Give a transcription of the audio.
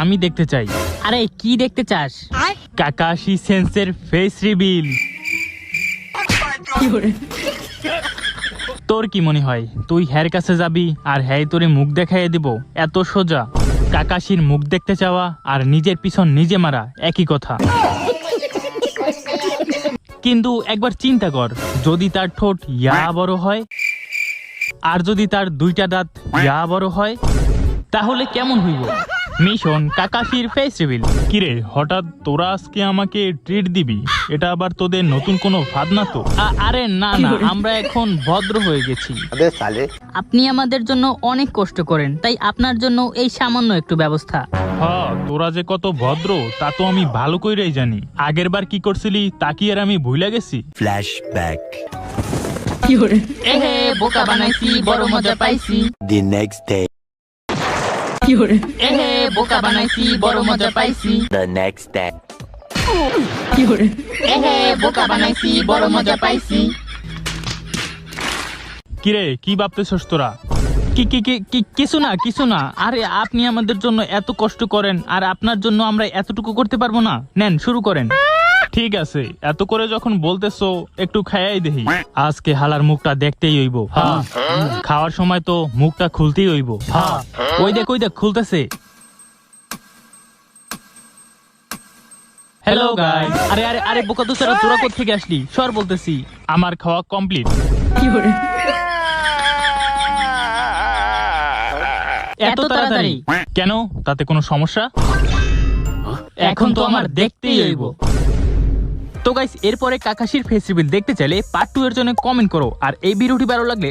আমি দেখতে চাই। আরে কি দেখতে চাস? কাকাশি সেন্সের ফেস রিভিল। তোর কি মনে হয় তুই হ্যার কাছে যাবি আর হ্যাঁ তোরে মুখ দেখাইয়ে দিব? এত সোজা? কাকাশির মুখ দেখতে চাওয়া আর নিজের পিছন নিজে মারা একই কথা। কিন্তু একবার চিন্তা কর, যদি তার ঠোঁট ইয়া বড় হয় আর যদি তার দুইটা দাঁত ইয়া বড় হয়, তাহলে কেমন হইব? মিশন কাকাশির ফেস রিভিল। কিরে, হঠাৎ তোরা আজকে আমাকে ট্রিট দিবি? এটা আবার তোদের নতুন কোনো ফাঁদ না তো? আরে না না, আমরা এখন ভদ্র হয়ে গেছি। আপনি আমাদের জন্য অনেক কষ্ট করেন, তাই আপনার জন্য এই সামান্য একটু ব্যবস্থা। হ্যাঁ, তোরা যে কত ভদ্র তা তো আমি ভালো কইরাই জানি। আগের বার কি করছিলি তা কি আর আমি ভুলে গেছি? Flashback. এহে বোকা বানাইছি, বড় মজা পাইছি। The next day. এহে বোকা বানাইছি, বড় মজা পাইছি। The next day. এহে বোকা বানাইছি, বড় মজা পাইছি। কিরে, কি ভাবতেছস তোরা? কিছু না। আরে আপনি আমাদের জন্য এত কষ্ট করেন আর আপনার জন্য আমরা এতটুকু করতে পারবো না? নেন, শুরু করেন। ঠিক আছে, এত করে যখন বলতেছো একটু খাইয়াই দেহি। আজকে হালার মুখটা দেখতেই হইব। হ্যাঁ, খাওয়ার সময় তো মুখটা খুলতেই হইব। হ্যাঁ, ওই দেখ খুলতেছে। Hello guys. আরে আরে আরে বোকা দোস্তরা, তোরা কোথা থেকে আসলি? সর বলতেছি। আমার খাওয়া কমপ্লিট। এত তাড়াতাড়ি? কেন, তাতে কোনো সমস্যা? এখন তো আমার দেখতেই হইব। তো গাইস, এরপরে কাকাশির ফেস রিভিল দেখতে চাইলে পার্ট 2 এর জন্য কমেন্ট করো। আর এই ভিডিওটি ভালো লাগলে